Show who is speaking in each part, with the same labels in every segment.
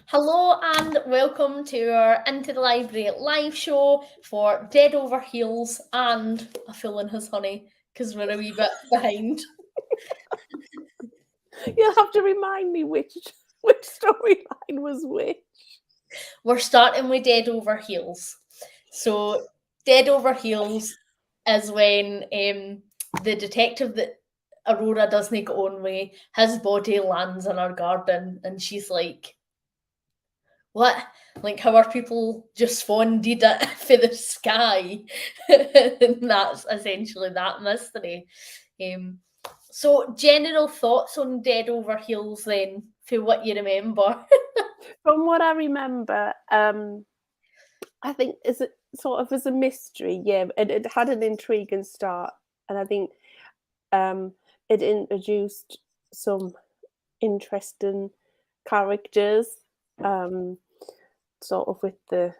Speaker 1: Hello and welcome to our Into the Library live show for Dead Over Heels and A Fool and His Honey, because we're a wee bit behind.
Speaker 2: You'll have to remind me which storyline was which.
Speaker 1: We're starting with Dead Over Heels. So, Dead Over Heels is when the detective that Aurora doesn't go on with, his body lands in her garden, and she's like, what? Like, how are people just funded it for the sky? And that's essentially that mystery. So, general thoughts on Dead Over Heels then, for what you remember?
Speaker 2: From what I remember, I think is it sort of as a mystery, yeah. It had an intriguing start, and I think it introduced some interesting characters, sort of with the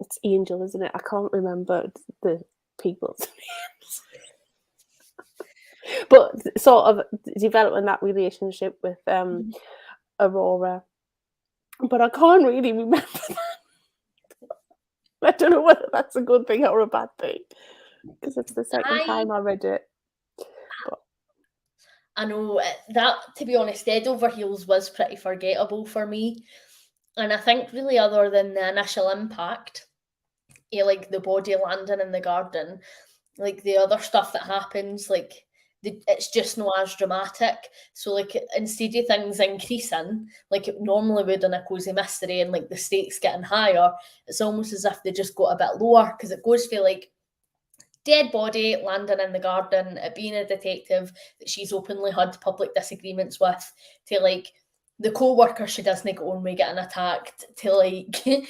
Speaker 2: it's Angel, isn't it? I can't remember the people's names. But sort of developing that relationship with Aurora. But I can't really remember that. I don't know whether that's a good thing or a bad thing, because it's the second time I read it. But
Speaker 1: I know that, to be honest, Dead Over Heels was pretty forgettable for me. And I think really other than the initial impact, like the body landing in the garden, like the other stuff that happens, like it's just not as dramatic. So like instead of things increasing, like it normally would in a cozy mystery and like the stakes getting higher, it's almost as if they just got a bit lower because it goes for like dead body landing in the garden, being a detective that she's openly had public disagreements with, to like the co-worker she doesn't go on with getting attacked, to like and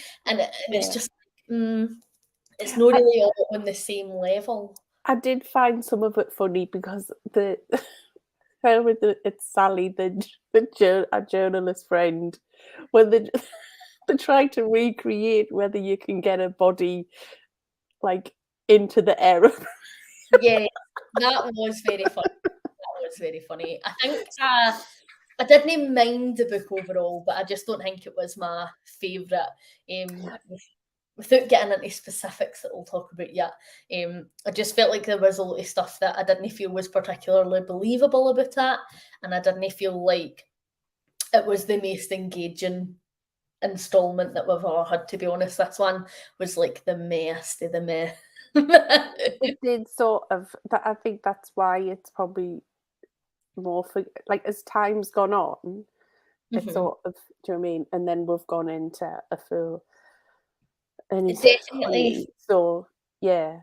Speaker 1: it's just it's not really all on the same level.
Speaker 2: I did find some of it funny because it's Sally, a journalist friend, when they try to recreate whether you can get a body like into the air.
Speaker 1: Yeah, that was very funny. That was very funny. I think I didn't mind the book overall, but I just don't think it was my favourite. Without getting into specifics that we'll talk about yet, I just felt like there was a lot of stuff that I didn't feel was particularly believable about it, and I didn't feel like it was the most engaging installment that we've ever had, to be honest. This one was like the mess of the meh.
Speaker 2: It did sort of, I think that's why it's probably more for, like, as time's gone on, it's sort of, do you know what I mean? And then we've gone into a full, and it's
Speaker 1: Definitely.
Speaker 2: so yeah.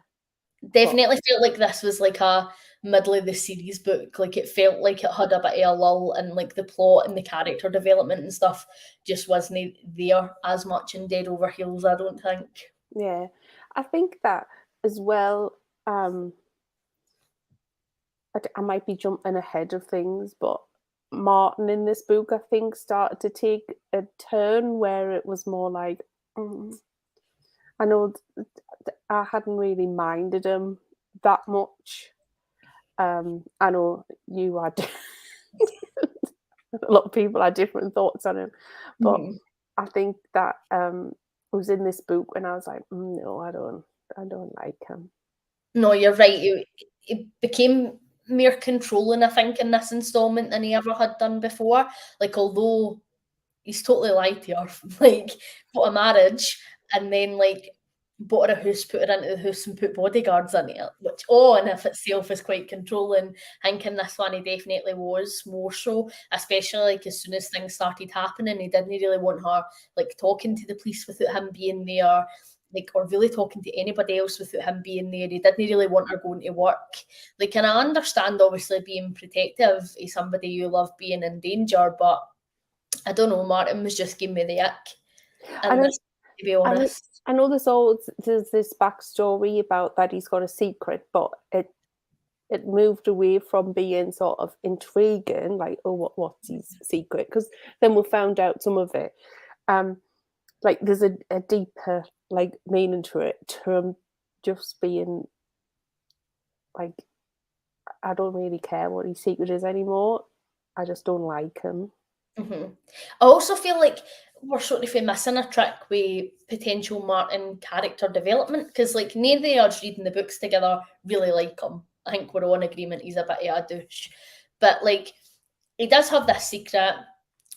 Speaker 1: Definitely felt like this was like a middle of the series book. Like it felt like it had a bit of a lull, and like the plot and the character development and stuff just wasn't there as much in Dead Over Heels, I don't think.
Speaker 2: Yeah, I think that as well. I might be jumping ahead of things, but Martin in this book, I think, started to take a turn where it was more like, I know I hadn't really minded him that much. I know you had a lot of people had different thoughts on him, but I think that was in this book when I was like, no, I don't like him.
Speaker 1: No, you're right. It became more controlling, I think, in this installment than he ever had done before. Like, although he's totally lied to her, like, got a marriage and then, like, bought her a house, put her into the house and put bodyguards in it, which, in of itself is quite controlling. I think in this one he definitely was more so, especially, like, as soon as things started happening, he didn't really want her, like, talking to the police without him being there, like, or really talking to anybody else without him being there. He didn't really want her going to work. Like, and I understand, obviously, being protective of somebody you love being in danger, but I don't know, Martin was just giving me the ick. And this, to be honest.
Speaker 2: I know there's this backstory about that he's got a secret, but it moved away from being sort of intriguing, like, oh, what's his secret? Because then we found out some of it. Like there's a deeper like meaning to it, to just being like, I don't really care what his secret is anymore. I just don't like him.
Speaker 1: I also feel like we're sort of missing a trick with potential Martin character development, because like neither of us reading the books together really like him. I think we're all in agreement he's a bit of a douche. But like he does have this secret.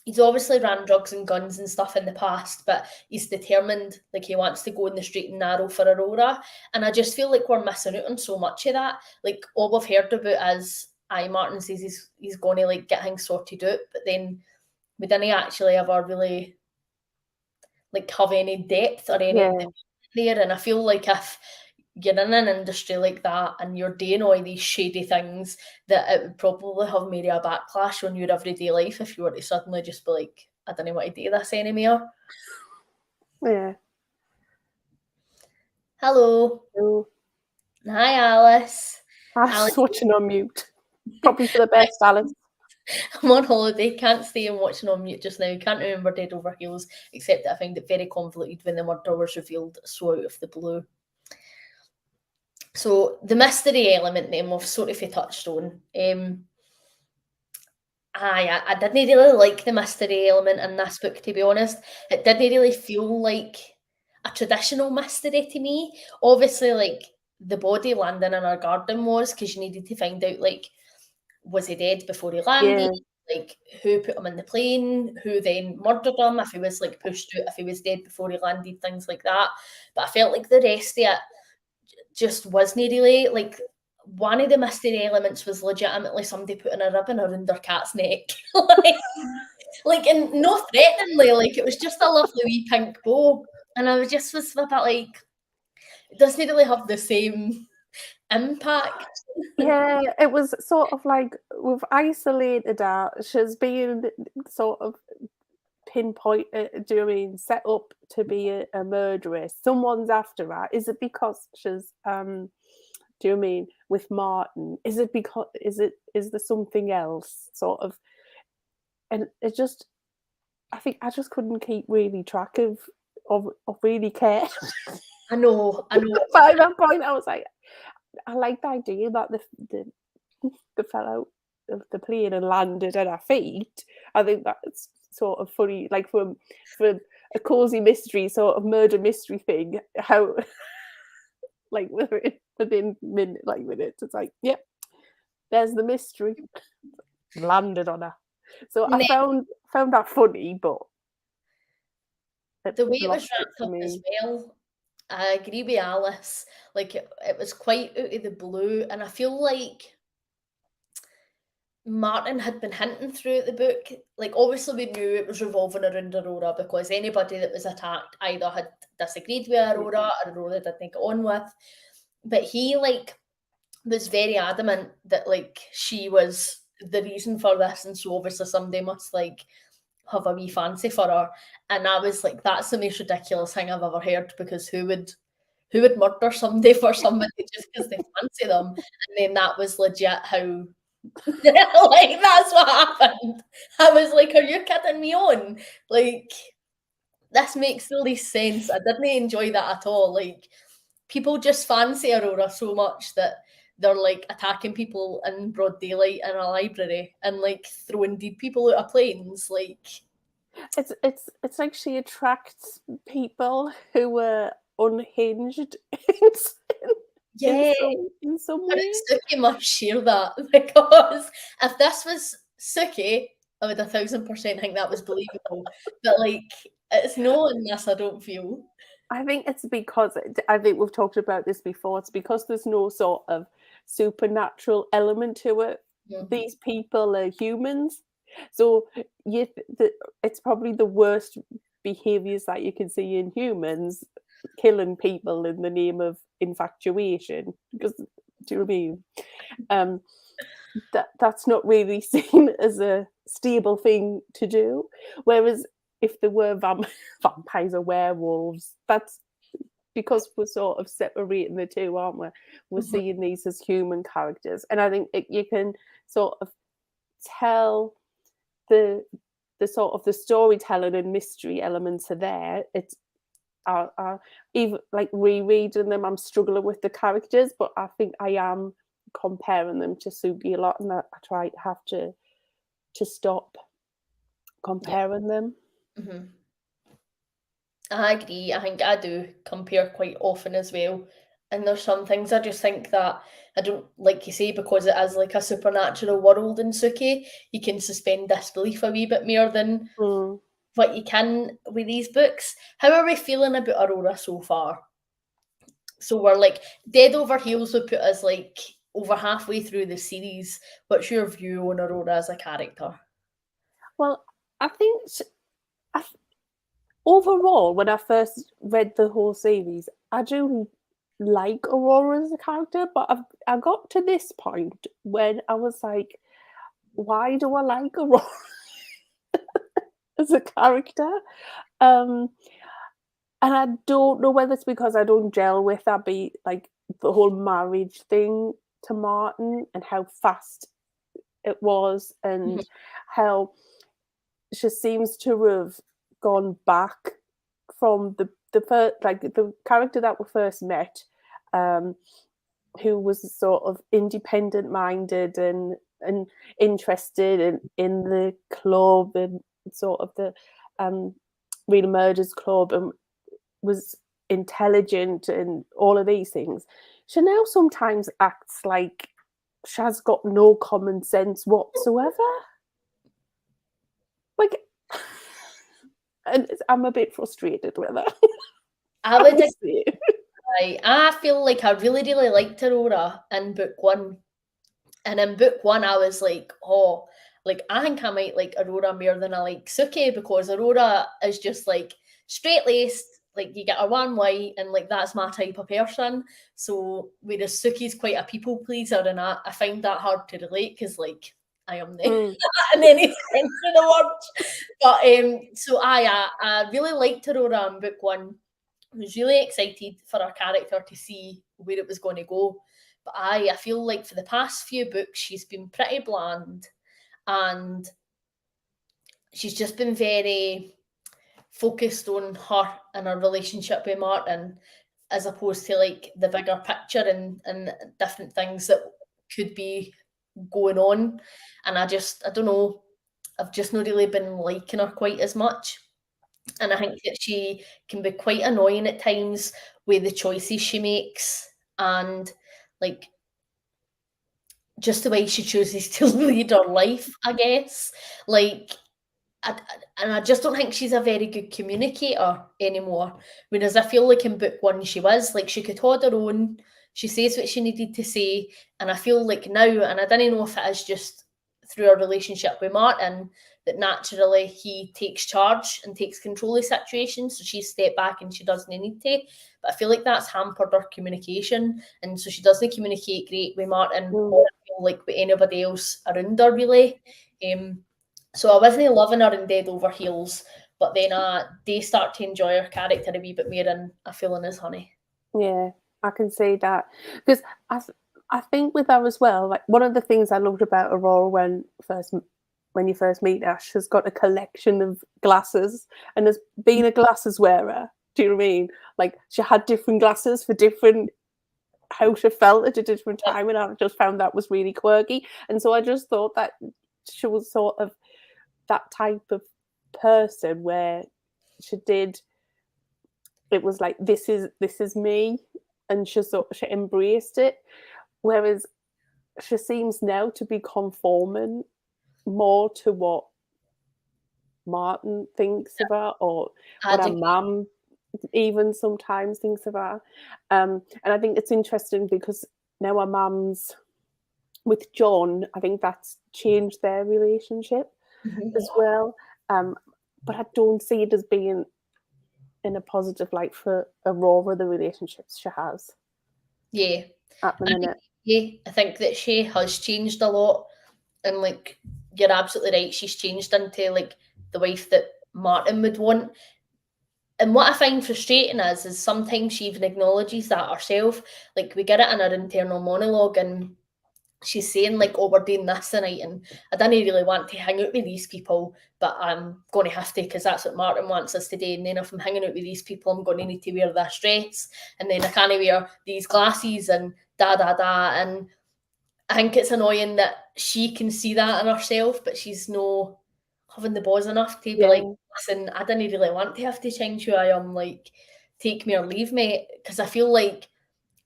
Speaker 1: He's obviously ran drugs and guns and stuff in the past, but he's determined, like he wants to go in the straight and narrow for Aurora. And I just feel like we're missing out on so much of that. Like all we've heard about is Martin says he's going to like get things sorted out, but then we didn't actually ever really like have any depth or any there. And I feel like if you're in an industry like that and you're doing all these shady things, that it would probably have maybe a backlash on your everyday life if you were to suddenly just be like, I don't know what to do this anymore.
Speaker 2: Yeah.
Speaker 1: Hello.
Speaker 2: Hello.
Speaker 1: Hi, Alice.
Speaker 2: Alice watching on mute. Probably for the best, Alice.
Speaker 1: I'm on holiday, can't stay and watching on mute just now. Can't remember Dead Over Heels, except that I found it very convoluted when the murder was revealed so out of the blue. So the mystery element then we've sort of touched on. I didn't really like the mystery element in this book, to be honest. It didn't really feel like a traditional mystery to me. Obviously, like the body landing in our garden was, because you needed to find out, like, was he dead before he landed? Like, who put him in the plane? Who then murdered him? If he was like pushed out, if he was dead before he landed, things like that. But I felt like the rest of it just wasn't really like. One of the mystery elements was legitimately somebody putting a ribbon around their cat's neck, like, and no threateningly, like it was just a lovely wee pink bow, and I was a bit like, it doesn't really have the same impact.
Speaker 2: Yeah, it was sort of like we've isolated her. She's being sort of pinpointed, do you mean set up to be a murderess? Someone's after her. Is it because she's do you mean with Martin? Is it because is there something else sort of? And it just, I think I just couldn't keep really track of really care.
Speaker 1: I know.
Speaker 2: By that point, I was like, I like the idea that the fellow of the plane and landed at our feet. I think that's sort of funny, like for a cozy mystery sort of murder mystery thing. How like within minutes, it's like, yep, there's the mystery. Landed on her. So I found that funny, but
Speaker 1: the way it was wrapped up as well, I agree with Alice. Like it was quite out of the blue, and I feel like Martin had been hinting throughout the book. Like obviously we knew it was revolving around Aurora, because anybody that was attacked either had disagreed with Aurora or Aurora didn't get on with. But he like was very adamant that like she was the reason for this, and so obviously somebody must like have a wee fancy for her. And I was like, that's the most ridiculous thing I've ever heard, because who would murder somebody for somebody just because they fancy them? And then that was legit how like that's what happened. I was like, are you kidding me on? Like, this makes the least sense. I didn't enjoy that at all. Like, people just fancy Aurora so much that they're like attacking people in broad daylight in a library and like throwing dead people out of planes. Like,
Speaker 2: it's like she attracts people who were unhinged in some way.
Speaker 1: Suki must share that, because if this was Suki, I would 1,000% think that was believable. But like, it's no in this, I don't feel.
Speaker 2: I think it's because, I think we've talked about this before, it's because there's no sort of supernatural element to it. These people are humans. So it's probably the worst behaviors that you can see in humans, killing people in the name of infatuation. Because, do you know what I mean? That's not really seen as a stable thing to do. Whereas if there were vampires or werewolves, that's because we're sort of separating the two, aren't we? We're seeing these as human characters. And I think you can sort of tell the sort of the storytelling and mystery elements are there. It's even like rereading them, I'm struggling with the characters, but I think I am comparing them to Suki a lot, and I try to have to stop comparing them.
Speaker 1: Mm-hmm. I agree. I think I do compare quite often as well. And there's some things I just think that I don't, like you say, because it is like a supernatural world in Suki, you can suspend disbelief a wee bit more than
Speaker 2: Mm.
Speaker 1: what you can with these books. How are we feeling about Aurora so far? So we're like Dead Over Heels would put us like over halfway through the series. What's your view on Aurora as a character?
Speaker 2: Well, I think overall, when I first read the whole series, I do like Aurora as a character, but I got to this point when I was like, why do I like Aurora as a character? And I don't know whether it's because I don't gel with that like the whole marriage thing to Martin and how fast it was and
Speaker 1: Mhm.
Speaker 2: how she seems to have gone back from the first, like the character that we first met, who was sort of independent minded and interested in the club and sort of the Real Murders Club, and was intelligent and all of these things. She now sometimes acts like she has got no common sense whatsoever. Like, and I'm a bit frustrated with her.
Speaker 1: I
Speaker 2: I
Speaker 1: would
Speaker 2: will say.
Speaker 1: agree. I feel like I really, really liked Aurora in book one. And in book one, I was like, oh, like I think I might like Aurora more than I like Suki, because Aurora is just like straight laced, like you get her one way, and like that's my type of person. So whereas Suki's quite a people pleaser, and I find that hard to relate because like I am the
Speaker 2: Mm,
Speaker 1: in any sense of the word. But so I really liked Aurora in book one. I was really excited for our character to see where it was going to go. But I feel like for the past few books, she's been pretty bland, and she's just been very focused on her and her relationship with Martin, as opposed to like the bigger picture and different things that could be going on. And I don't know, I've just not really been liking her quite as much. And I think that she can be quite annoying at times with the choices she makes, and like just the way she chooses to lead her life, I guess. Like, and I just don't think she's a very good communicator anymore. Whereas I feel like in book one she was, like she could hold her own, she says what she needed to say, and I feel like now, and I don't know if it is just through her relationship with Martin, that naturally he takes charge and takes control of situations, so she's stepped back and she doesn't need to. But I feel like that's hampered her communication, and so she doesn't communicate great with Martin or
Speaker 2: mm.
Speaker 1: like with anybody else around her really. So I wasn't loving her in Dead Over Heels, but then I do start to enjoy her character a wee bit more in A Feeling Is Honey.
Speaker 2: Yeah, I can see that because I think with her as well. Like one of the things I loved about Aurora when you first meet her, she's got a collection of glasses, and as being a glasses wearer, do you know what I mean? Like she had different glasses for different how she felt at a different
Speaker 1: Yeah.
Speaker 2: time, and I just found that was really quirky. And so I just thought that she was sort of that type of person where she did. It was like this is me, and she embraced it. Whereas she seems now to be conforming more to what Martin thinks of her, or what
Speaker 1: I'd
Speaker 2: her
Speaker 1: agree.
Speaker 2: mum even sometimes thinks of her. And I think it's interesting because now her mum's with John. I think that's changed their relationship
Speaker 1: Mhm.
Speaker 2: as well. But I don't see it as being in a positive light for Aurora, the relationships she has
Speaker 1: Yeah.
Speaker 2: at the
Speaker 1: I think,
Speaker 2: minute.
Speaker 1: yeah, I think that she has changed a lot, and like you're absolutely right, she's changed into like the wife that Martin would want. And what I find frustrating is sometimes she even acknowledges that herself. Like we get it in her internal monologue, and she's saying like, "Oh, we're doing this tonight, and I don't really want to hang out with these people, but I'm going to have to because that's what Martin wants us to do. And then if I'm hanging out with these people, I'm going to need to wear this dress, and then I can't wear these glasses, and da da da." And I think it's annoying that she can see that in herself, but she's no having the balls enough to be like, listen, I didn't really want to have to change who I am, like, take me or leave me. Because I feel like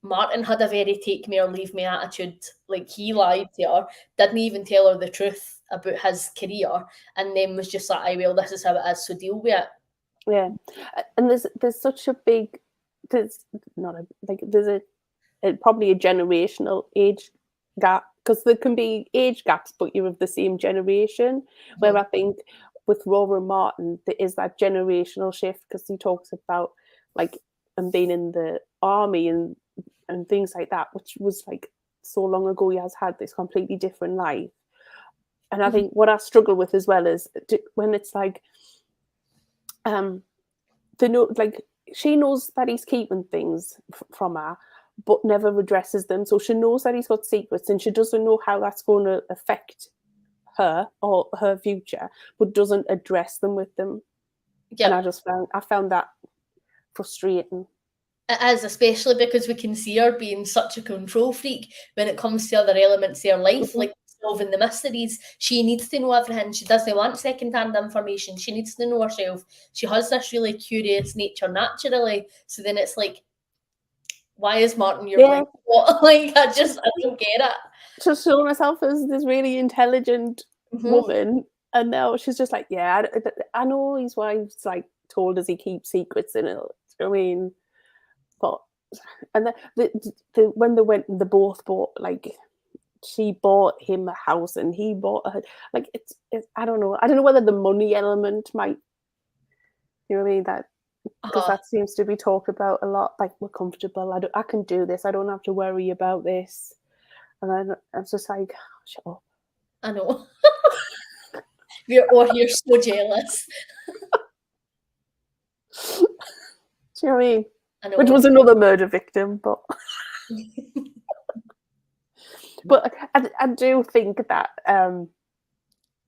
Speaker 1: Martin had a very take me or leave me attitude. Like, he lied to her, didn't even tell her the truth about his career, and then was just like, "I well, this is how it is, so deal with it."
Speaker 2: Yeah, and there's such a big, there's not a like there's probably a generational age gap, because there can be age gaps, but you're of the same generation. Where I think with Aurora and Martin, there is that generational shift, because he talks about like and being in the army and things like that, which was like so long ago. He has had this completely different life, and I think what I struggle with as well is when it's like, they know, like, she knows that he's keeping things from her, but never addresses them. So she knows that he's got secrets, and she doesn't know how that's going to affect her or her future, but doesn't address them with them.
Speaker 1: Yeah.
Speaker 2: And I found that frustrating.
Speaker 1: It is, especially because we can see her being such a control freak when it comes to other elements of her life, like solving the mysteries. She needs to know everything. She doesn't want second-hand information. She needs to know herself. She has this really curious nature naturally. So then it's like, why is Martin your blind spot? Like, I don't get it.
Speaker 2: She's showing herself as this really intelligent woman, and now she's just like, yeah, I know his wife's like told us he keeps secrets in it. I mean, but and when they both bought, like, she bought him a house and he bought her, like, it's I don't know whether the money element might, you know what I mean, that, because that seems to be talked about a lot, like, we're comfortable, I can do this, I don't have to worry about this, and then it's just like, shut up.
Speaker 1: I know. You're so jealous.
Speaker 2: Do you know what I mean?
Speaker 1: I know.
Speaker 2: Which was another murder victim, but but I do think that, and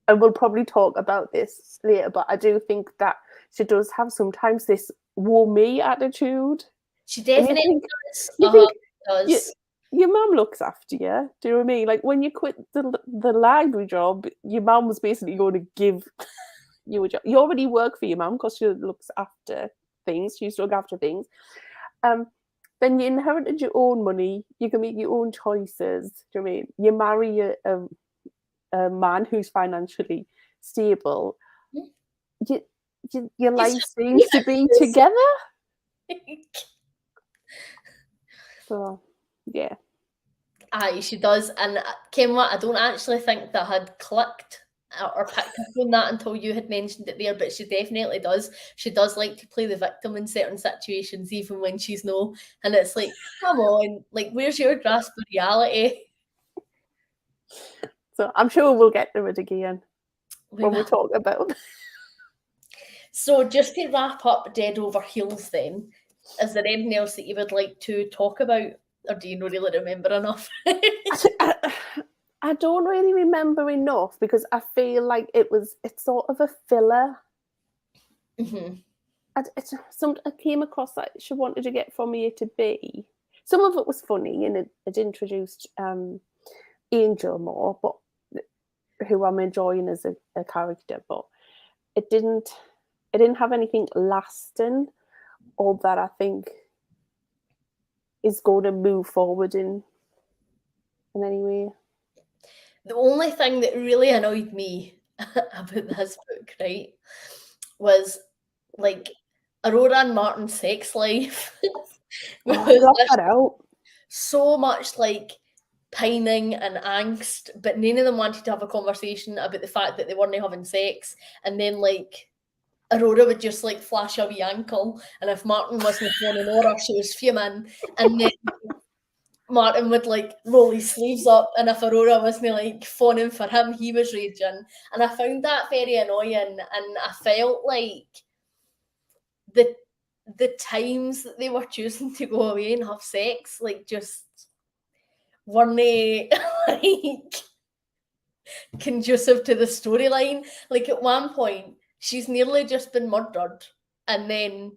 Speaker 2: we'll probably talk about this later, but I do think that she does have sometimes this woe me attitude.
Speaker 1: She definitely does.
Speaker 2: You think
Speaker 1: does.
Speaker 2: Your mum looks after you. Do you know what I mean? Like, when you quit the library job, your mum was basically going to give you a job. You already work for your mum because she looks after things. She used to look after things. Then you inherited your own money. You can make your own choices. Do you know what I mean? You marry a man who's financially stable. Your life seems to be together. So, yeah.
Speaker 1: Aye, she does. And Kim, what, I don't actually think that had clicked or picked up on that until you had mentioned it there, but she definitely does. She does like to play the victim in certain situations, even when she's no. And it's like, come on, like, where's your grasp of reality?
Speaker 2: So I'm sure we'll get to it again when we talk about.
Speaker 1: So just to wrap up Dead Over Heels then, is there anything else that you would like to talk about? Or do you not really remember enough?
Speaker 2: I don't really remember enough, because I feel like it's sort of a filler. I came across that she wanted to get from A to B. Some of it was funny, and it introduced Angel more, but who I'm enjoying as a character, but it didn't have anything lasting or that I think is going to move forward in any way.
Speaker 1: The only thing that really annoyed me about this book, right, was like Aurora and Martin's sex life.
Speaker 2: That out.
Speaker 1: So much like pining and angst, but none of them wanted to have a conversation about the fact that they weren't having sex. And then like Aurora would just like flash a wee ankle, and if Martin wasn't phoning Aurora, she was fuming. And then Martin would like roll his sleeves up, and if Aurora wasn't like phoning for him, he was raging. And I found that very annoying, and I felt like the times that they were choosing to go away and have sex, like, just weren't like conducive to the storyline. Like, at one point, she's nearly just been murdered, and then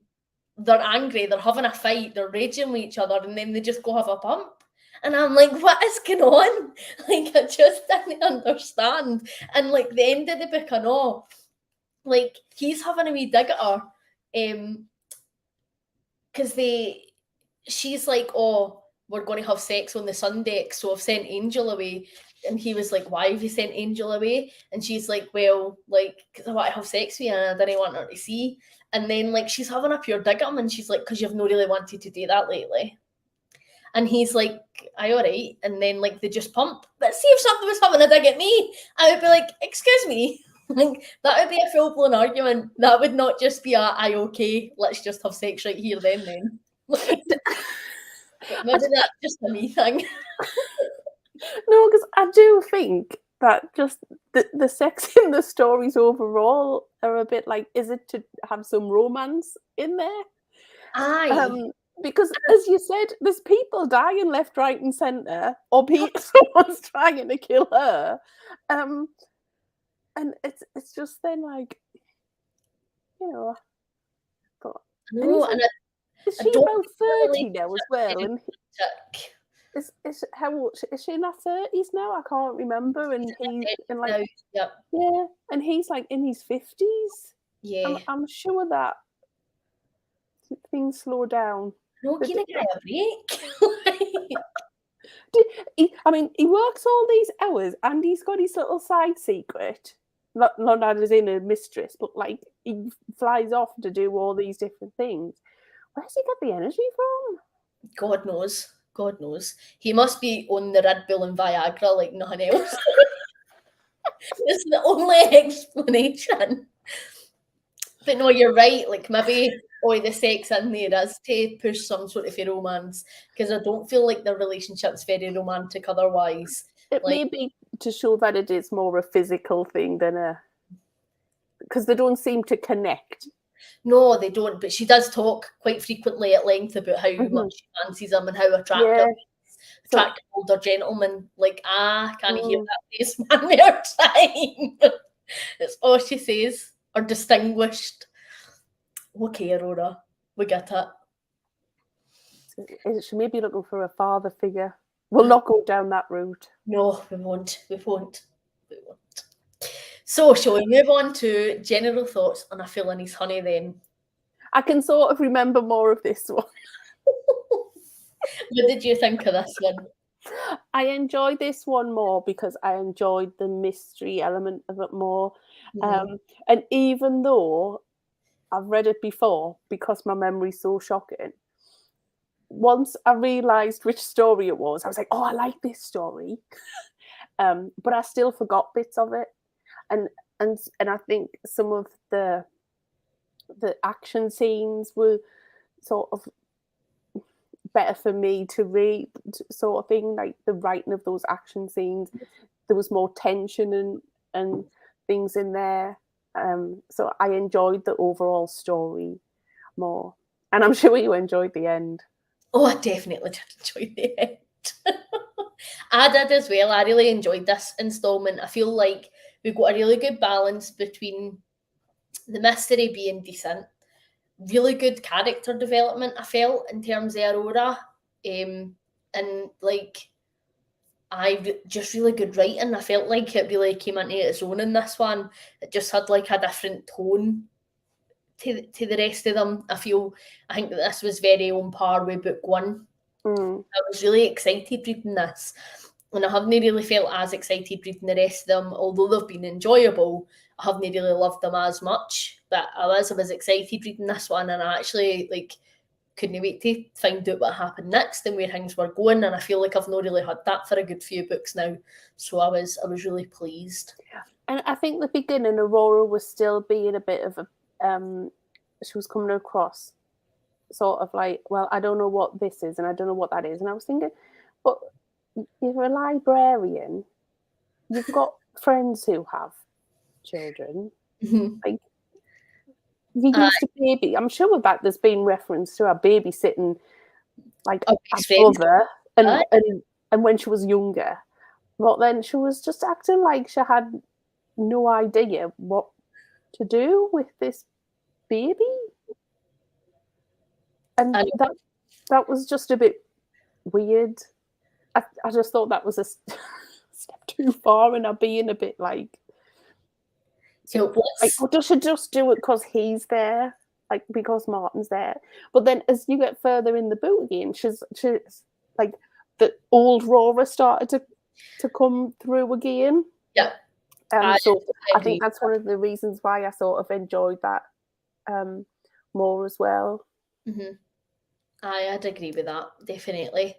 Speaker 1: they're angry, they're having a fight, they're raging with each other, and then they just go have a pump. And I'm like, what is going on? Like, I just didn't understand. And like the end of the book, I know, like he's having a wee dig at her, because she's like, oh, we're going to have sex on the sun deck, so I've sent Angel away. And he was like, why have you sent Angel away? And she's like, well, like, because I want to have sex with you and I didn't want her to see. And then like she's having a pure dig at him, and she's like, because you've not really wanted to do that lately. And he's like, aye, all right. And then like they just pump. But see, if somebody was having a dig at me, I would be like, excuse me. Like that would be a full-blown argument. That would not just be a aye, okay, let's just have sex right here then. Like, but maybe that's just a me thing.
Speaker 2: No, because I do think that just the sex in the stories overall are a bit like, is it to have some romance in there?
Speaker 1: Aye.
Speaker 2: Because as you said, there's people dying left, right, and centre, or someone's trying to kill her, and it's just then like, you know, but
Speaker 1: No, and
Speaker 2: is
Speaker 1: I
Speaker 2: she
Speaker 1: don't
Speaker 2: about 30 now as well? And
Speaker 1: tick.
Speaker 2: is how old is she in her 30s now? I can't remember. And he's in like
Speaker 1: No, yep.
Speaker 2: yeah, and he's like in his 50s.
Speaker 1: Yeah.
Speaker 2: I'm sure that things slow down.
Speaker 1: No, can I get a break?
Speaker 2: I mean, he works all these hours and he's got his little side secret. Not as in a mistress, but like he flies off to do all these different things. Where's he get the energy from?
Speaker 1: God knows. God knows. He must be on the Red Bull and Viagra like nothing else. It's the only explanation. But no, you're right. Like maybe the sex in there is to push some sort of a romance, because I don't feel like their relationship's very romantic otherwise.
Speaker 2: It may be to show that it is more a physical thing than because they don't seem to connect.
Speaker 1: No, they don't. But she does talk quite frequently at length about how much she fancies him and how attractive attractive older gentleman. Like, can you hear that face one more time? It's all she says. Or distinguished. Okay, Aurora, we get it.
Speaker 2: She may be looking for a father figure. We'll not go down that route.
Speaker 1: No, we won't. We won't. So, shall we move on to general thoughts on A Fill in His Honey then?
Speaker 2: I can sort of remember more of this one.
Speaker 1: What did you think of this one?
Speaker 2: I enjoyed this one more because I enjoyed the mystery element of it more. Mm-hmm. And even though I've read it before, because my memory's so shocking, once I realised which story it was, I was like, oh, I like this story. But I still forgot bits of it. And I think some of the action scenes were sort of better for me to read, sort of thing, like the writing of those action scenes. There was more tension and things in there. So I enjoyed the overall story more. And I'm sure you enjoyed the end.
Speaker 1: Oh, I definitely did enjoy the end. I did as well. I really enjoyed this installment. I feel like we've got a really good balance between the mystery being decent, really good character development, I felt, in terms of Aurora, and like just really good writing. I felt like it really came into its own in this one. It just had like a different tone to the rest of them. I think that this was very on par with book one. I was really excited reading this, and I haven't really felt as excited reading the rest of them, although they've been enjoyable. I haven't really loved them as much, but I was excited reading this one, and I actually couldn't wait to find out what happened next and where things were going. And I feel like I've not really had that for a good few books now, so I was really pleased.
Speaker 2: And I think the beginning, Aurora was still being a bit of a she was coming across sort of like, well, I don't know what this is and I don't know what that is. And I was thinking, but you're a librarian, you've got friends who have children.
Speaker 1: Mm-hmm.
Speaker 2: Like, you used to baby. I'm sure that there's been reference to her babysitting like a brother and when she was younger. But then she was just acting like she had no idea what to do with this baby. And that was just a bit weird. I just thought that was a step too far, and I'm being a bit like, so, like, well, does she just do it because he's there, like because Martin's there? But then, as you get further in the boot again, she's like the old Aurora started to come through again.
Speaker 1: Yeah.
Speaker 2: So I think that's one of the reasons why I sort of enjoyed that more as well.
Speaker 1: Mm-hmm. I'd agree with that, definitely.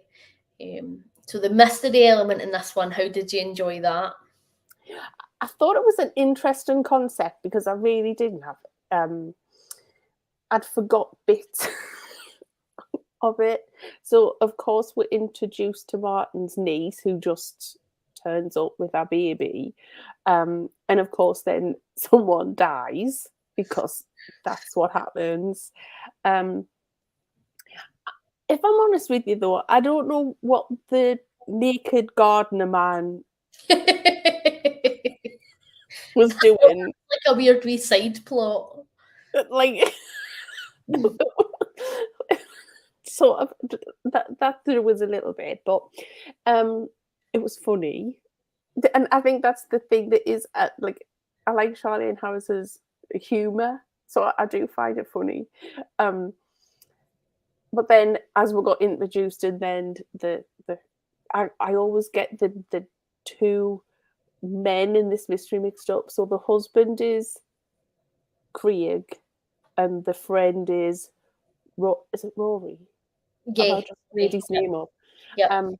Speaker 1: So the mystery element in this one, how did you enjoy that?
Speaker 2: I thought it was an interesting concept because I really didn't have I'd forgot bits of it. So of course we're introduced to Martin's niece, who just turns up with our baby, and of course then someone dies because that's what happens. If I'm honest with you, though, I don't know what the naked gardener man was doing.
Speaker 1: Like a weird wee side plot.
Speaker 2: Like, sort of that there was a little bit, but it was funny, and I think that's the thing that is like, I like Charlene Harris's humor, so I do find it funny. But then as we got introduced, and then I always get the two men in this mystery mixed up. So the husband is Craig, and the friend is is it Rory?
Speaker 1: Yeah.
Speaker 2: I just made his name up.
Speaker 1: Yeah.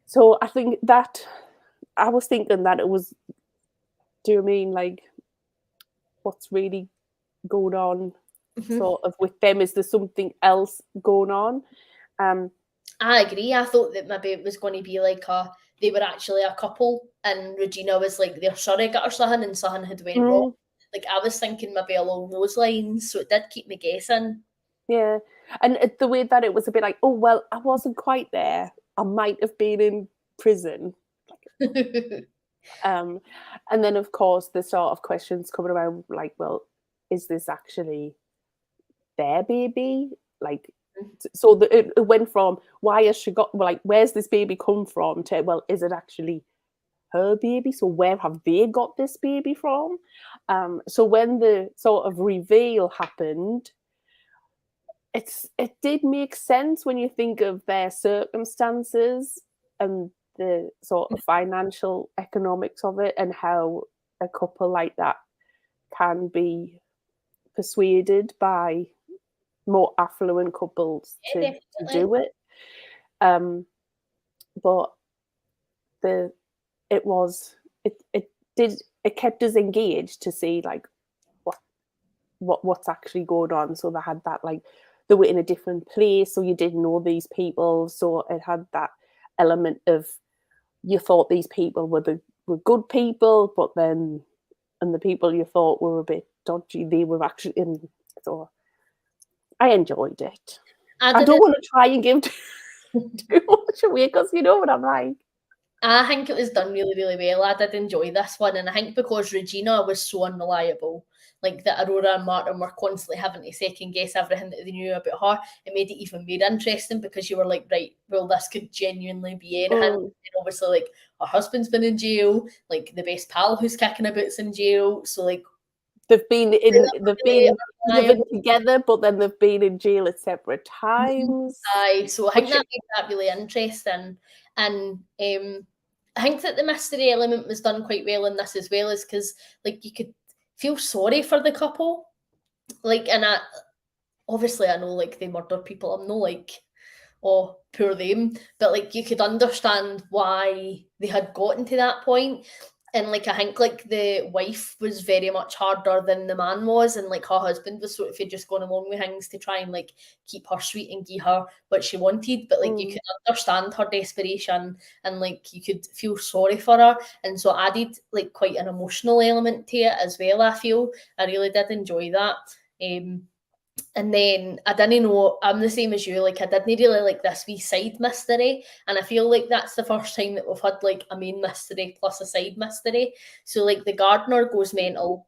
Speaker 2: So I think that I was thinking that it was, do you mean like what's really going on sort of with them? Is there something else going on?
Speaker 1: I agree. I thought that maybe it was going to be like they were actually a couple, and Regina was like their surrogate or something, and something had went wrong. Like I was thinking maybe along those lines, so it did keep me guessing.
Speaker 2: Yeah, and the way that it was a bit like, oh well, I wasn't quite there. I might have been in prison. And then of course the sort of questions coming around like, well, is this actually their baby? Like, so it went from why has she got, like, where's this baby come from, to, well, is it actually her baby? So where have they got this baby from? So when the sort of reveal happened, it did make sense when you think of their circumstances and the sort of financial economics of it, and how a couple like that can be persuaded by more affluent couples to do it. But it kept us engaged to see like what's actually going on. So they had that, like, they were in a different place, so you didn't know these people, so it had that element of, you thought these people were good people, but then, and the people you thought were a bit dodgy, they were actually in. So I enjoyed it. I don't want to try and give too much away, because you know what I'm like.
Speaker 1: I think it was done really, really well. I did enjoy this one, and I think because Regina was so unreliable, like that Aurora and Martin were constantly having to second guess everything that they knew about her, it made it even more interesting, because you were like, right, well, this could genuinely be anything. And obviously, like, her husband's been in jail, like the best pal who's kicking about's in jail, so like
Speaker 2: they've been living together, but then they've been in jail at separate times.
Speaker 1: Aye, so I think that made that really interesting, and I think that the mystery element was done quite well in this as well, is because like you could feel sorry for the couple, like, and obviously I know like they murdered people. I'm no like, oh, poor them, but like you could understand why they had gotten to that point. And like I think like the wife was very much harder than the man was, and like her husband was sort of just going along with things to try and like keep her sweet and give her what she wanted. But like you could understand her desperation, and like you could feel sorry for her, and so added like quite an emotional element to it as well. I feel I really did enjoy that. And then I didn't know, I'm the same as you, like I didn't really like this wee side mystery, and I feel like that's the first time that we've had like a main mystery plus a side mystery. So like the gardener goes mental,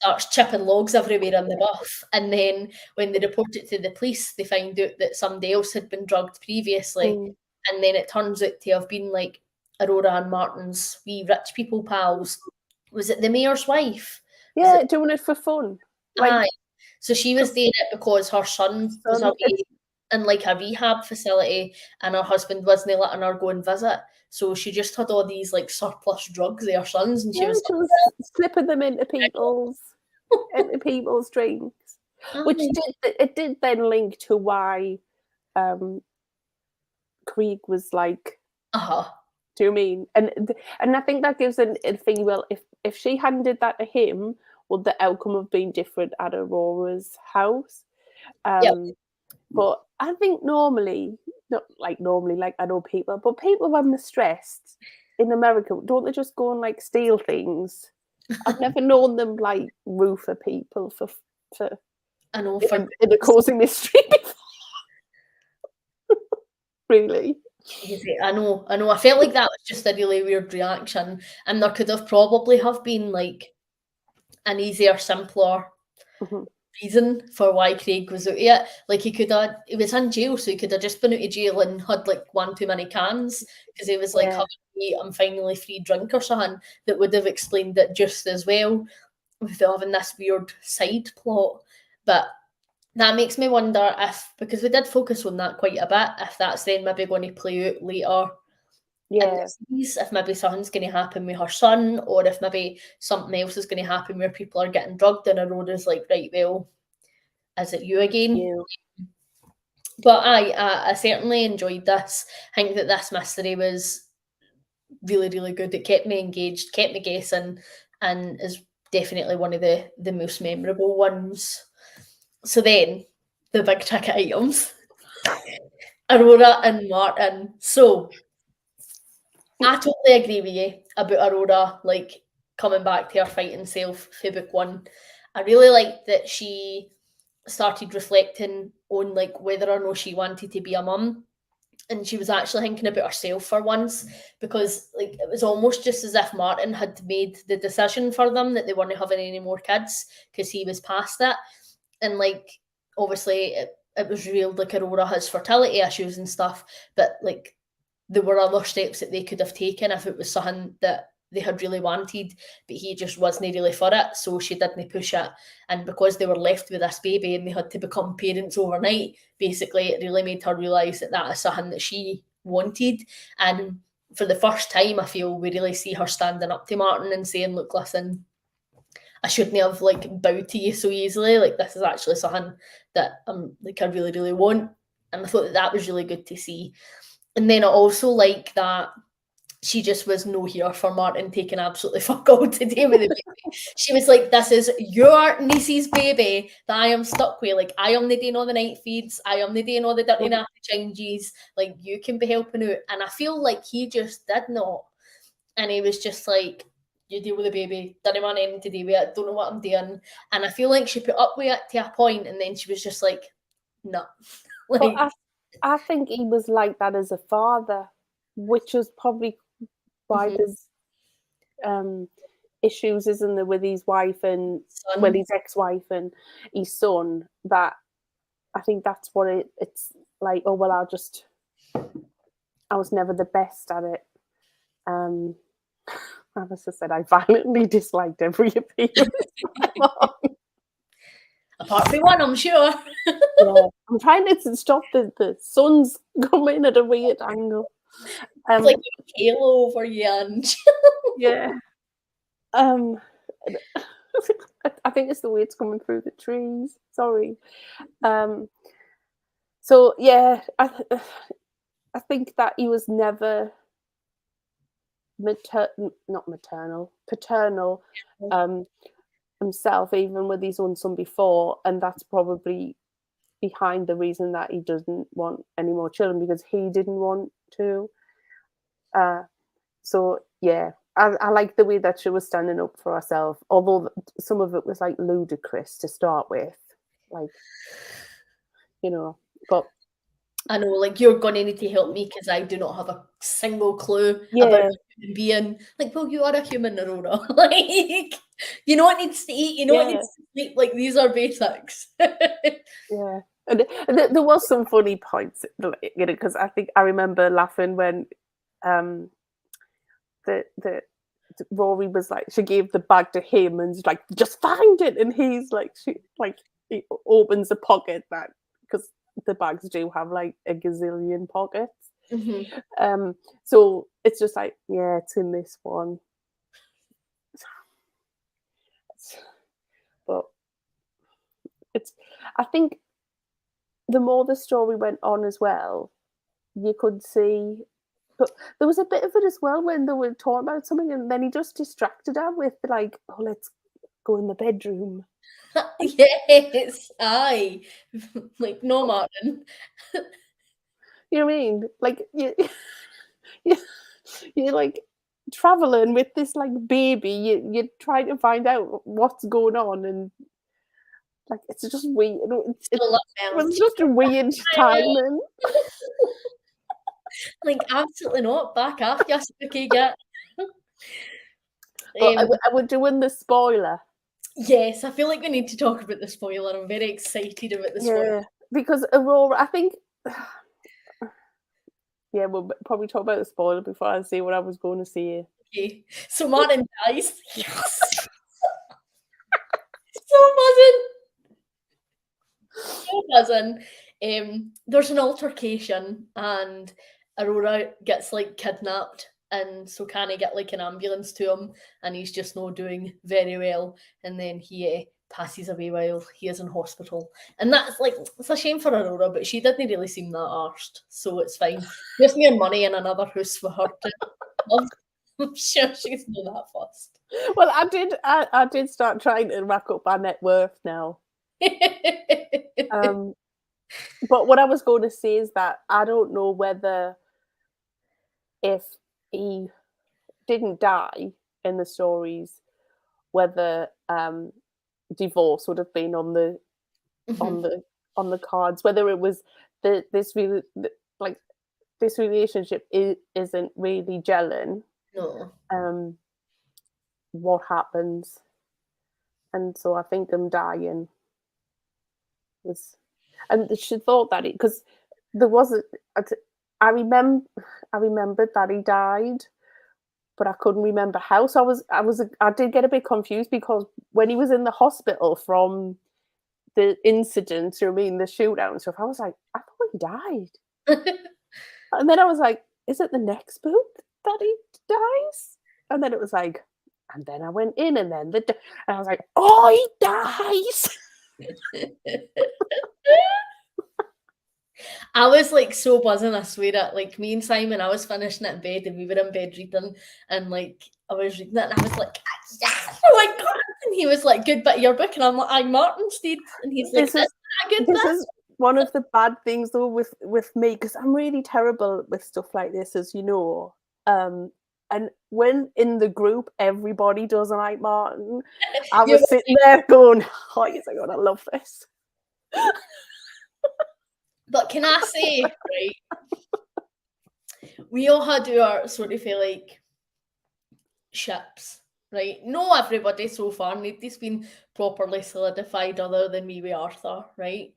Speaker 1: starts chipping logs everywhere in the buff, and then when they report it to the police, they find out that somebody else had been drugged previously. and then it turns out to have been like Aurora and Martin's wee rich people pals. Was it the mayor's wife?
Speaker 2: Yeah, doing it for fun. Like,
Speaker 1: aye. So she was doing it because her son was away in like a rehab facility, and her husband wasn't letting her go and visit. So she just had all these like surplus drugs of her sons, and she was
Speaker 2: slipping them into people's drinks, which did then link to why Krieg was like, do you mean? And I think that gives a thing. Well, if she hadn't did that to him, would the outcome have been different at Aurora's house? But I think normally, like I know people, but people when they're stressed in America, don't they just go and like steal things? I've never known them like roof at people for
Speaker 1: I know
Speaker 2: in the causing mystery before. Really.
Speaker 1: I know. I felt like that was just a really weird reaction, and there could have probably have been like an easier, simpler reason for why Craig was out of it. Like he was in jail, so he could have just been out of jail and had like one too many cans because he was like having I'm finally free drink or something that would have explained it just as well without having this weird side plot. But that makes me wonder if, because we did focus on that quite a bit, if that's then maybe going to play out later in the series, if maybe something's going to happen with her son, or if maybe something else is going to happen where people are getting drugged and Aurora's like, right, well, is it you again? Yeah. But I certainly enjoyed this. I think that this mystery was really, really good. It kept me engaged, kept me guessing, and is definitely one of the most memorable ones. So then, the big ticket items. Aurora and Martin. So, I totally agree with you about Aurora, like, coming back to her fighting self for book one. I really liked that she started reflecting on, like, whether or not she wanted to be a mum. And she was actually thinking about herself for once, because, like, it was almost just as if Martin had made the decision for them that they weren't having any more kids because he was past it. And like obviously it was revealed like Aurora has fertility issues and stuff, but like there were other steps that they could have taken if it was something that they had really wanted, but he just wasn't really for it, so she didn't push it. And because they were left with this baby and they had to become parents overnight, basically it really made her realise that that is something that she wanted. And for the first time I feel we really see her standing up to Martin and saying, look, listen, I shouldn't have like bowed to you so easily. Like this is actually something that like I really, really want. And I thought that was really good to see. And then I also like that she just was no here for Martin taking absolutely fuck all to do with the baby. She was like, this is your niece's baby that I am stuck with. Like I am the doing all the night feeds. I am the doing all the dirty nappy changes. Like you can be helping out. And I feel like he just did not. And he was just like, you deal with the baby, didn't want anything to do with it, don't know what I'm doing. And I feel like she put up with it to a point, and then she was just like, no.
Speaker 2: Like, well, I think he was like that as a father, which is probably why there's issues, isn't there, with his wife and his ex-wife and his son. That I think that's what it's like. Oh well, I was never the best at it. As I said, I violently disliked every appearance.
Speaker 1: Apart from one, I'm sure.
Speaker 2: Yeah, I'm trying to stop the sun's coming at a weird angle.
Speaker 1: It's like a halo over you.
Speaker 2: Yeah. I think it's the way it's coming through the trees. Sorry. So yeah, I think that he was never paternal himself, even with his own son before, and that's probably behind the reason that he doesn't want any more children, because he didn't want to. So yeah, I like the way that she was standing up for herself, although some of it was like ludicrous to start with, like, you know. But
Speaker 1: I know, like, you're going to need to help me because I do not have a single clue about human being. Like, well, you are a human, Aurora. Like, you know what needs to eat, you know what needs to sleep. Like, these are basics.
Speaker 2: Yeah. And there was some funny points, because I think I remember laughing when the Rory was like, she gave the bag to him and she's like, just find it, and he's like, he opens a pocket that, because the bags do have like a gazillion pockets.
Speaker 1: Mm-hmm.
Speaker 2: So it's just like, yeah, it's in this one. But I think the more the story went on as well, you could see, but there was a bit of it as well when they were talking about something and then he just distracted her with like, oh, let's go in the bedroom.
Speaker 1: Yes, aye. Like, no, Martin.
Speaker 2: You know what I mean? Like you you're like traveling with this like baby, you're trying to find out what's going on, and like it's just weird. It
Speaker 1: Still love
Speaker 2: was
Speaker 1: melons.
Speaker 2: just a weird timing.
Speaker 1: Like, absolutely not. Back off, you spooky git.
Speaker 2: But we're doing the spoiler.
Speaker 1: Yes, I feel like we need to talk about the spoiler. I'm very excited about the spoiler.
Speaker 2: Yeah, because Aurora, I think. Yeah, we'll probably talk about the spoiler before I say what I was going to say.
Speaker 1: Okay, so Martin dies. Yes. So buzzing. There's an altercation and Aurora gets like kidnapped, and so can he get like an ambulance to him, and he's just not doing very well, and then he passes away while he is in hospital, and that's like, it's a shame for Aurora, but she didn't really seem that arsed, so it's fine. Gives me money in another house for her to love. I'm sure she's not that fussed.
Speaker 2: Well, I did start trying to rack up our net worth now. But what I was going to say is that I don't know whether, if he didn't die in the stories, whether divorce would have been on the on the cards, whether it was this relationship isn't really gelling.
Speaker 1: No.
Speaker 2: What happens? And so I think him dying was, and she thought that because there wasn't. I remembered that he died, but I couldn't remember how. So I did get a bit confused because when he was in the hospital from the incident, you know what I mean, the shootout and stuff, I was like, I thought he died. And then I was like, is it the next book that he dies? And then it was like, and then I went in, and then and I was like, oh, he dies.
Speaker 1: I was like so buzzing, I swear it. Like, me and Simon, I was finishing it in bed and we were in bed reading, and like I was reading it and I was like, yes, oh my god. And he was like, good bit of your book, and I'm like, I'm Martin's deed. And he's like, this
Speaker 2: is one of the bad things though with me, because I'm really terrible with stuff like this, as you know. And when in the group everybody doesn't like Martin, I was sitting there going, oh yes, I gotta love this.
Speaker 1: But can I say, right, we all had to our sort of feel like ships, right? No, everybody so far, nobody's been properly solidified other than me with Arthur, right?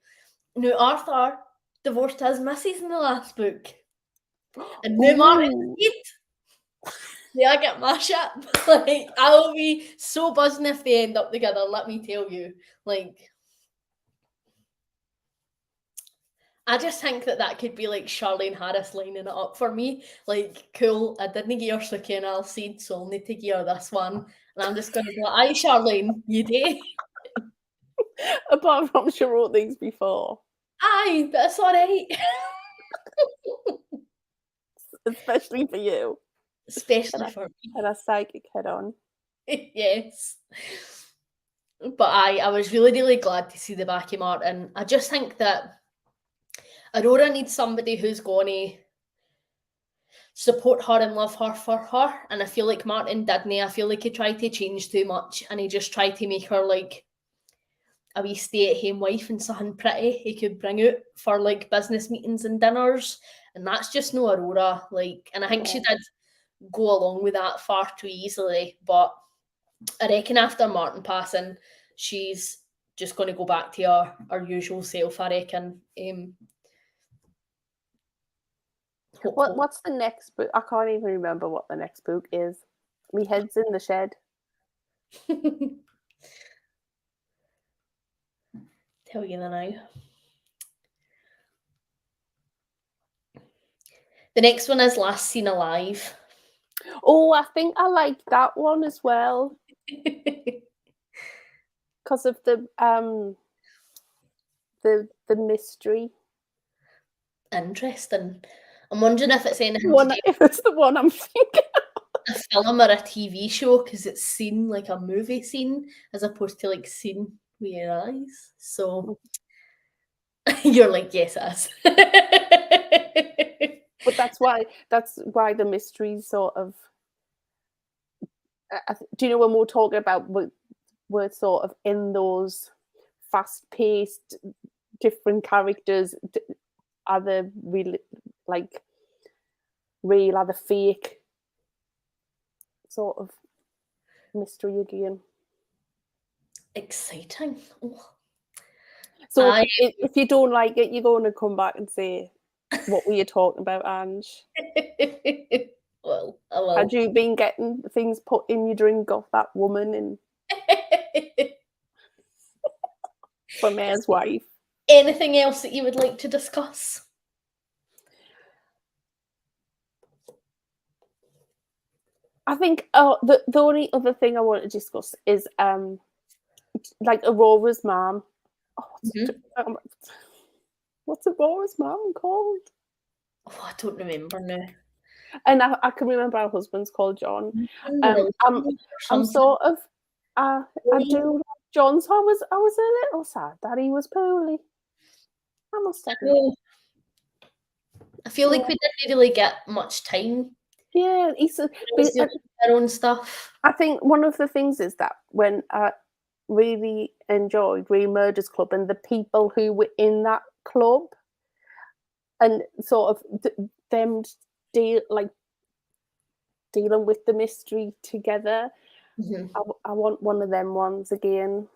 Speaker 1: Now, Arthur divorced his missus in the last book. And now Martin's dead. Yeah, I get my ship. Like, I'll be so buzzing if they end up together, let me tell you. Like, I just think that could be like Charlene Harris lining it up for me. Like, cool, I didn't get your Suki and Alcide, so I'll need to give her this one. And I'm just going to be like, aye, Charlene, you do.
Speaker 2: Apart from she wrote things before.
Speaker 1: Aye, that's all right.
Speaker 2: Especially for you.
Speaker 1: Especially for me.
Speaker 2: And a psychic head on.
Speaker 1: Yes. But I was really, really glad to see the back of Martin. I just think that Aurora needs somebody who's going to support her and love her for her. And I feel like Martin didn't. I feel like he tried to change too much, and he just tried to make her like a wee stay-at-home wife and something pretty he could bring out for like business meetings and dinners. And that's just no Aurora. Like, and I think she did go along with that far too easily. But I reckon after Martin passing, she's just going to go back to our usual self, I reckon.
Speaker 2: What's the next book? I can't even remember what the next book is. My head's in the shed.
Speaker 1: Tell you now. The next one is Last Seen Alive.
Speaker 2: Oh, I think I like that one as well. Because of the mystery.
Speaker 1: Interesting. I'm wondering if it's anything
Speaker 2: If it's the one I'm thinking
Speaker 1: a film or a TV show, because it's seen like a movie scene as opposed to like seen with your eyes. So you're like, yes, it is.
Speaker 2: But that's why the mystery sort of. Do you know when we're talking about we're sort of in those fast-paced, different characters? Are they really like real? Are they fake? Sort of mystery again.
Speaker 1: Exciting. Oh.
Speaker 2: So if you don't like it, you're going to come back and say, what were you talking about, Ange?
Speaker 1: Well, I will.
Speaker 2: Had you been getting things put in your drink off that woman and from Mayor's wife?
Speaker 1: Anything else that you would like to discuss?
Speaker 2: I think the only other thing I want to discuss is like Aurora's mom. Oh, what's Aurora's mom called?
Speaker 1: Oh, I don't remember now.
Speaker 2: And I can remember our husband's called John. I'm sort of I do like John, so I was a little sad that he was poorly. I must admit.
Speaker 1: I feel like we didn't really get much time.
Speaker 2: Yeah, he's
Speaker 1: their own stuff.
Speaker 2: I think one of the things is that when I really enjoyed Real Murders Club and the people who were in that club and sort of them dealing with the mystery together.
Speaker 1: Mm-hmm.
Speaker 2: I want one of them ones again.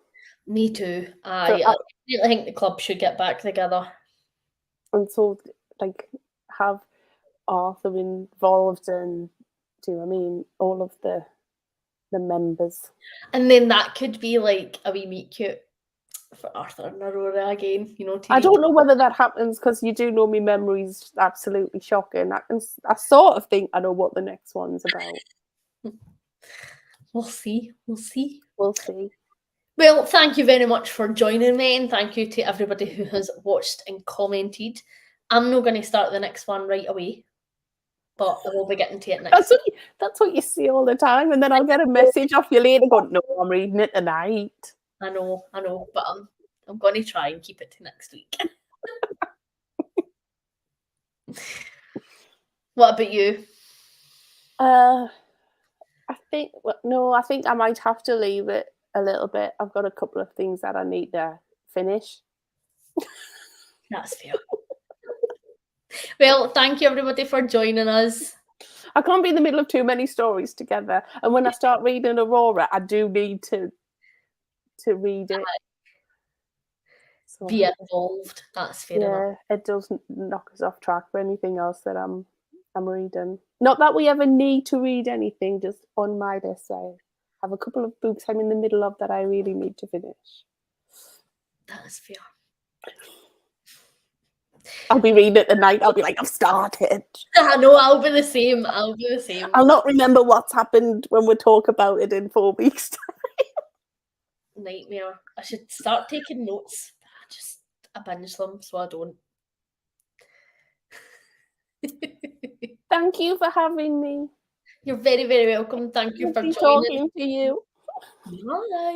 Speaker 1: Me too. I really think the club should get back together.
Speaker 2: And so, like, have Arthur involved and, do you know what I mean, all of the members.
Speaker 1: And then that could be like a wee meet cute for Arthur and Aurora again, you know.
Speaker 2: I don't know whether that happens because you do know my memory's absolutely shocking. I sort of think I know what the next one's about.
Speaker 1: We'll see.
Speaker 2: We'll see.
Speaker 1: Well, thank you very much for joining me, and thank you to everybody who has watched and commented. I'm not going to start the next one right away, but I will be getting to it next.
Speaker 2: That's what you see all the time, and then I'll get a message off you later going, no, I'm reading it tonight.
Speaker 1: I know, but I'm going to try and keep it to next week. What about you?
Speaker 2: I think I might have to leave it a little bit. I've got a couple of things that I need to finish.
Speaker 1: That's fair. Well, thank you everybody for joining us.
Speaker 2: I can't be in the middle of too many stories together. And when I start reading Aurora, I do need to read it. So,
Speaker 1: be involved. That's fair enough.
Speaker 2: It doesn't knock us off track for anything else that I'm reading. Not that we ever need to read anything, just on my list. I have a couple of books I'm in the middle of that I really need to finish.
Speaker 1: That is fair.
Speaker 2: I'll be reading it tonight. I'll be like, I've started.
Speaker 1: I know, I'll be the same.
Speaker 2: I'll not remember what's happened when we talk about it in 4 weeks' time.
Speaker 1: Nightmare. I should start taking notes. I binge them, so I don't.
Speaker 2: Thank you for having me.
Speaker 1: You're very, very welcome. Thank you for joining.
Speaker 2: Talking to you.
Speaker 1: Bye.